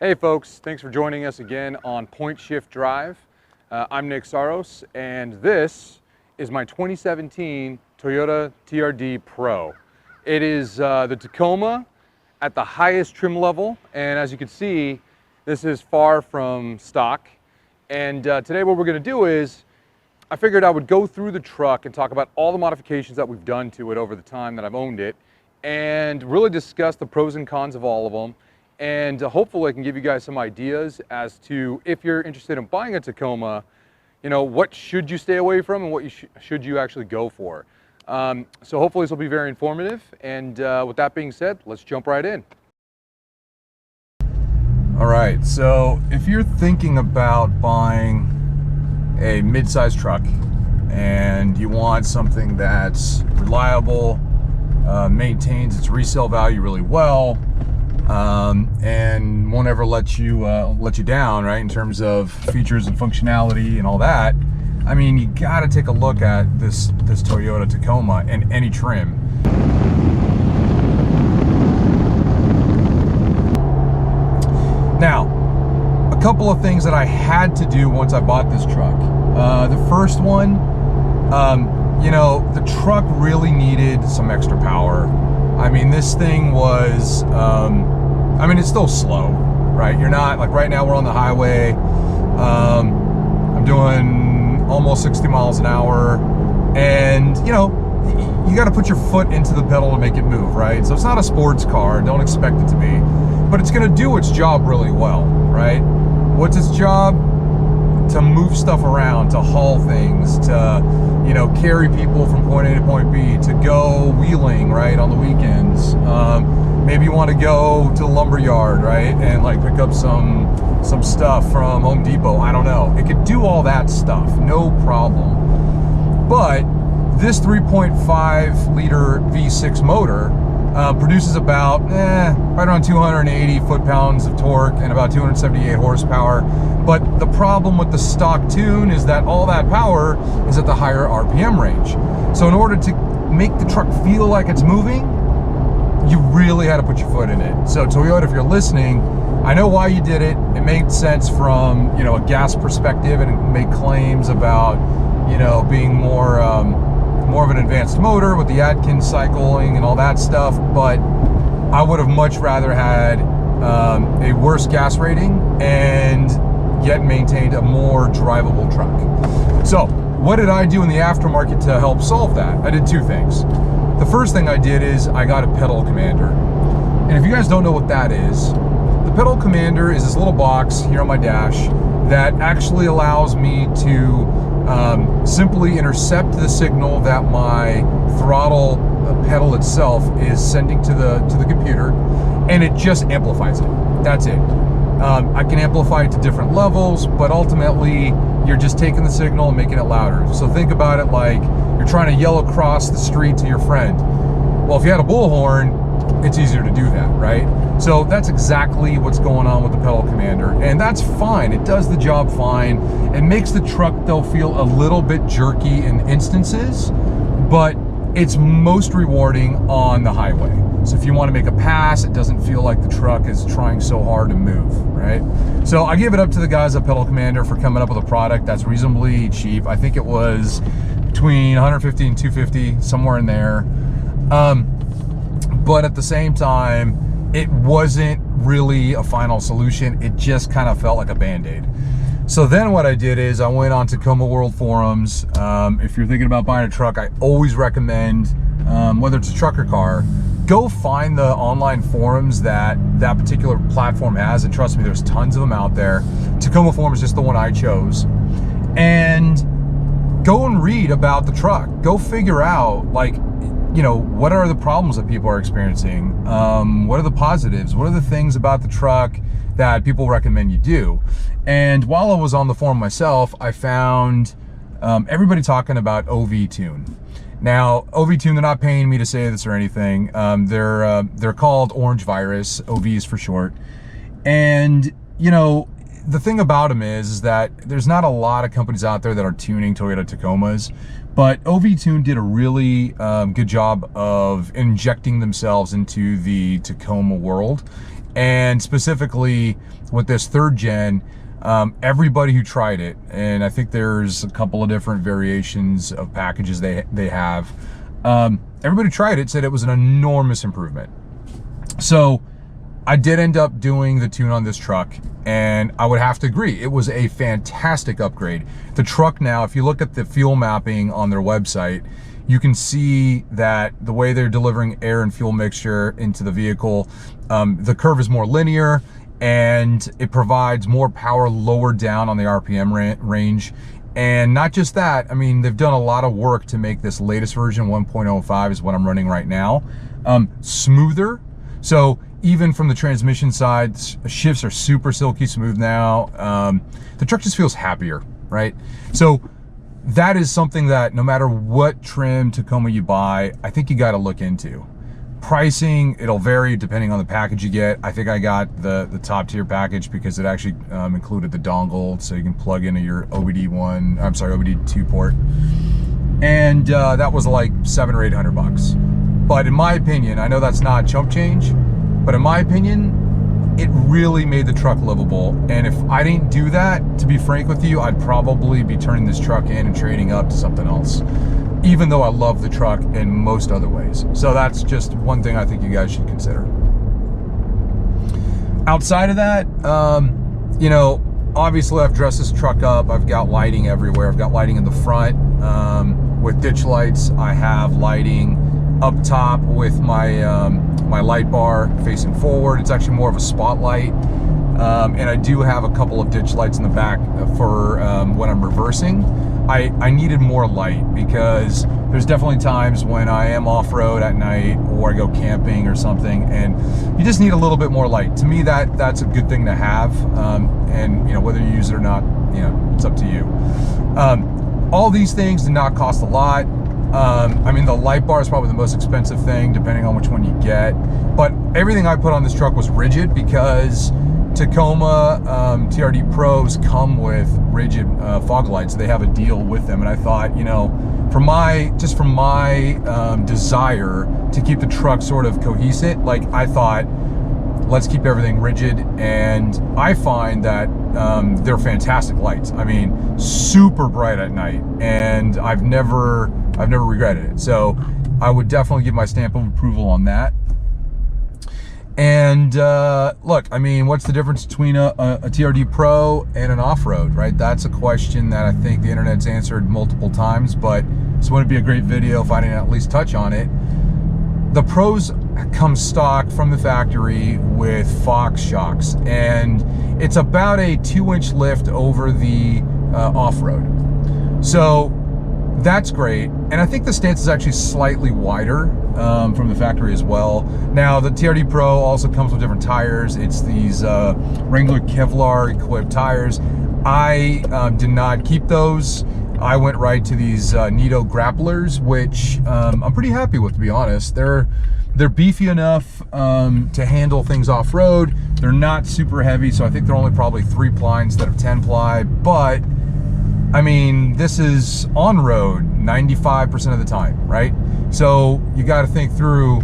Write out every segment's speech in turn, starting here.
Hey folks, thanks for joining us again on Point Shift Drive. I'm Nick Saros, and this is my 2017 Toyota TRD Pro. It is the Tacoma at the highest trim level, and as you can see, this is far from stock. And today what we're going to do is, I figured I would go through the truck and talk about all the modifications that we've done to it over the time that I've owned it, and really discuss the pros and cons of all of them. And hopefully I can give you guys some ideas as to, if you're interested in buying a Tacoma, you know, what should you stay away from and what should you actually go for. So hopefully this will be very informative. And with that being said, let's jump right in. All right, so if you're thinking about buying a mid-size truck and you want something that's reliable, maintains its resale value really well, and won't ever let you down, right, in terms of features and functionality and all that, I mean, you got to take a look at this Toyota Tacoma in any trim. Now, a couple of things that I had to do once I bought this truck. The first one, you know, the truck really needed some extra power. I mean, this thing was, I mean, it's still slow, right? You're not, like right now we're on the highway. I'm doing almost 60 miles an hour. And, you know, you got to put your foot into the pedal to make it move, right? So it's not a sports car. Don't expect it to be. But it's going to do its job really well, right? What's its job? To move stuff around, to haul things, to, you know, carry people from point A to point B, to go wheeling, right, on the weekends. Maybe you want to go to the lumber yard, right, and like pick up some stuff from Home Depot. I don't know. It could do all that stuff, no problem. But this 3.5 liter V6 motor produces about right around 280 foot-pounds of torque and about 278 horsepower. But the problem with the stock tune is that all that power is at the higher RPM range. So in order to make the truck feel like it's moving, you really had to put your foot in it. So Toyota, if you're listening, I know why you did it. It made sense from, you know, a gas perspective, and it made claims about, you know, being more of an advanced motor with the Atkins cycling and all that stuff. But I would have much rather had a worse gas rating and yet maintained a more drivable truck. So what did I do in the aftermarket to help solve that? I did two things. The first thing I did is I got a pedal commander. And if you guys don't know what that is, the pedal commander is this little box here on my dash that actually allows me to simply intercept the signal that my throttle pedal itself is sending to the computer, and it just amplifies it. That's it. I can amplify it to different levels, but ultimately you're just taking the signal and making it louder. So think about it like you're trying to yell across the street to your friend. Well, if you had a bullhorn, it's easier to do that, right? So that's exactly what's going on with the pedal commander, and that's fine. It does the job fine. It makes the truck, though, feel a little bit jerky in instances, but it's most rewarding on the highway. So if you want to make a pass, it doesn't feel like the truck is trying so hard to move, right? So I give it up to the guys at Pedal Commander for coming up with a product that's reasonably cheap. I think it was between 150 and 250, somewhere in there. But at the same time, it wasn't really a final solution. It just kind of felt like a Band-Aid. So then what I did is I went on Tacoma World forums. If you're thinking about buying a truck, I always recommend, whether it's a truck or car, go find the online forums that particular platform has, and trust me, there's tons of them out there. Tacoma Forum is just the one I chose. And go and read about the truck. Go figure out, like, you know, what are the problems that people are experiencing? What are the positives? What are the things about the truck that people recommend you do? And while I was on the forum myself, I found everybody talking about OVTune. Now, OVTune, they're not paying me to say this or anything. They're called Orange Virus, OVs for short. And, you know, the thing about them is that there's not a lot of companies out there that are tuning Toyota Tacomas, but OVTune did a really good job of injecting themselves into the Tacoma world And specifically with this 3rd gen, everybody who tried it, and I think there's a couple of different variations of packages they have, everybody who tried it said it was an enormous improvement. So I did end up doing the tune on this truck, and I would have to agree, it was a fantastic upgrade. The truck now, if you look at the fuel mapping on their website, you can see that the way they're delivering air and fuel mixture into the vehicle, the curve is more linear, and it provides more power lower down on the RPM range. And not just that, I mean, they've done a lot of work to make this latest version, 1.05 is what I'm running right now, smoother. So even from the transmission side, shifts are super silky smooth now. The truck just feels happier, right? So that is something that no matter what trim Tacoma you buy, I think you got to look into. Pricing, it'll vary depending on the package you get. I think I got the top tier package because it actually included the dongle, so you can plug into your OBD2 port. And that was like $700 or $800. But in my opinion, I know that's not chump change, but in my opinion, it really made the truck livable. And if I didn't do that, to be frank with you, I'd probably be turning this truck in and trading up to something else, even though I love the truck in most other ways. So that's just one thing I think you guys should consider. Outside of that, you know, obviously I've dressed this truck up. I've got lighting everywhere. I've got lighting in the front with ditch lights. I have lighting up top with my my light bar facing forward. It's actually more of a spotlight. And I do have a couple of ditch lights in the back for when I'm reversing. I needed more light because there's definitely times when I am off-road at night or I go camping or something, and you just need a little bit more light. To me, that's a good thing to have. And you know, whether you use it or not, you know, it's up to you. All these things do not cost a lot. I mean, the light bar is probably the most expensive thing, depending on which one you get. But everything I put on this truck was rigid because Tacoma TRD Pros come with rigid fog lights. They have a deal with them, and I thought, you know, from my desire to keep the truck sort of cohesive, like I thought, let's keep everything rigid. And I find that they're fantastic lights. I mean, super bright at night, and I've never regretted it. So I would definitely give my stamp of approval on that. And look, I mean, what's the difference between a TRD Pro and an off-road, right? That's a question that I think the internet's answered multiple times, but this wouldn't be a great video if I didn't at least touch on it. The Pros come stock from the factory with Fox shocks, and it's about a 2-inch lift over the off-road. So that's great, and I think the stance is actually slightly wider from the factory as well. Now, the TRD Pro also comes with different tires. It's these Wrangler Kevlar equipped tires. I did not keep those. I went right to these Nitto grapplers, which I'm pretty happy with, to be honest. They're beefy enough to handle things off-road. They're not super heavy, so I think they're only probably 3-ply instead of 10-ply, but I mean, this is on-road 95% of the time, right? So you got to think through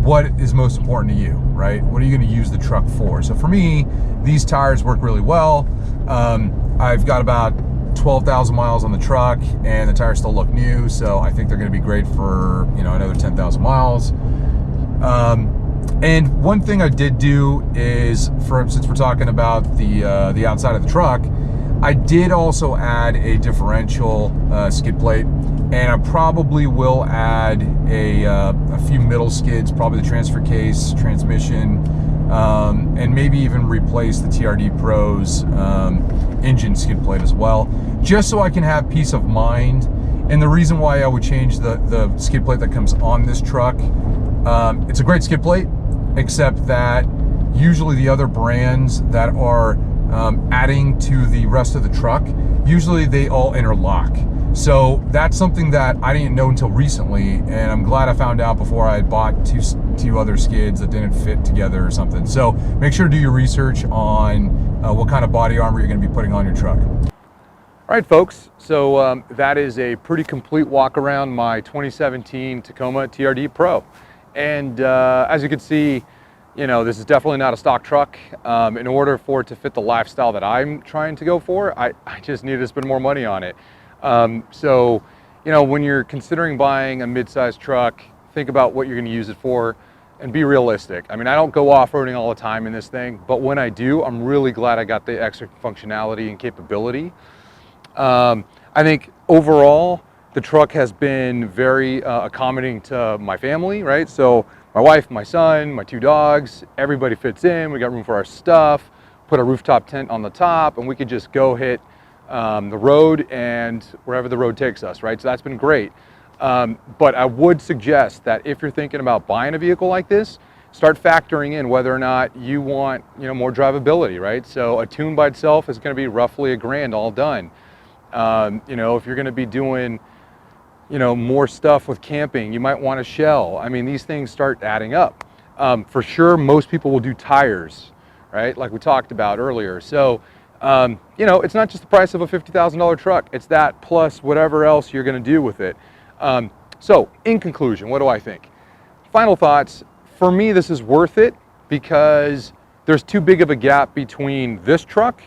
what is most important to you, right? What are you going to use the truck for? So for me, these tires work really well. I've got about 12,000 miles on the truck, and the tires still look new, so I think they're going to be great for, you know, another 10,000 miles. And one thing I did do is, since we're talking about the outside of the truck, I did also add a differential skid plate, and I probably will add a few middle skids, probably the transfer case, transmission, and maybe even replace the TRD Pro's engine skid plate as well, just so I can have peace of mind. And the reason why I would change the skid plate that comes on this truck, it's a great skid plate, except that usually the other brands that are adding to the rest of the truck, usually they all interlock. So that's something that I didn't know until recently, and I'm glad I found out before I had bought two other skids that didn't fit together or something. So make sure to do your research on what kind of body armor you're going to be putting on your truck. All right, folks, so that is a pretty complete walk around my 2017 Tacoma TRD Pro. And as you can see, you know, this is definitely not a stock truck. In order for it to fit the lifestyle that I'm trying to go for, I just need to spend more money on it. So, you know, when you're considering buying a mid-sized truck, think about what you're going to use it for and be realistic. I mean, I don't go off-roading all the time in this thing, but when I do, I'm really glad I got the extra functionality and capability. I think overall, the truck has been very accommodating to my family, right? So my wife, my son, my 2 dogs, everybody fits in. We got room for our stuff, put a rooftop tent on the top, and we could just go hit the road and wherever the road takes us, right? So that's been great. But I would suggest that if you're thinking about buying a vehicle like this, start factoring in whether or not you want, you know, more drivability, right? So a tune by itself is going to be roughly $1,000 all done. You know, if you're going to be doing, you know, more stuff with camping, you might want a shell. I mean, these things start adding up. For sure, most people will do tires, right? Like we talked about earlier. So, you know, it's not just the price of a $50,000 truck. It's that plus whatever else you're going to do with it. So in conclusion, what do I think? Final thoughts. For me, this is worth it because there's too big of a gap between this truck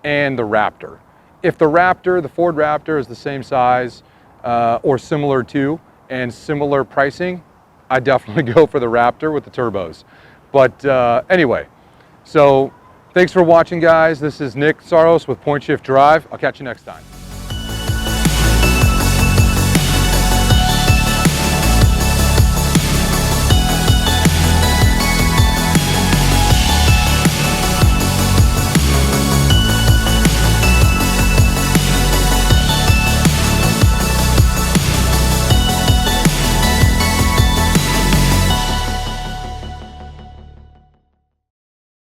and the Raptor. If the Raptor, the Ford Raptor, is the same size or similar to and similar pricing, I definitely go for the Raptor with the turbos. But anyway, so thanks for watching, guys. This is Nick Saros with Point Shift Drive. I'll catch you next time.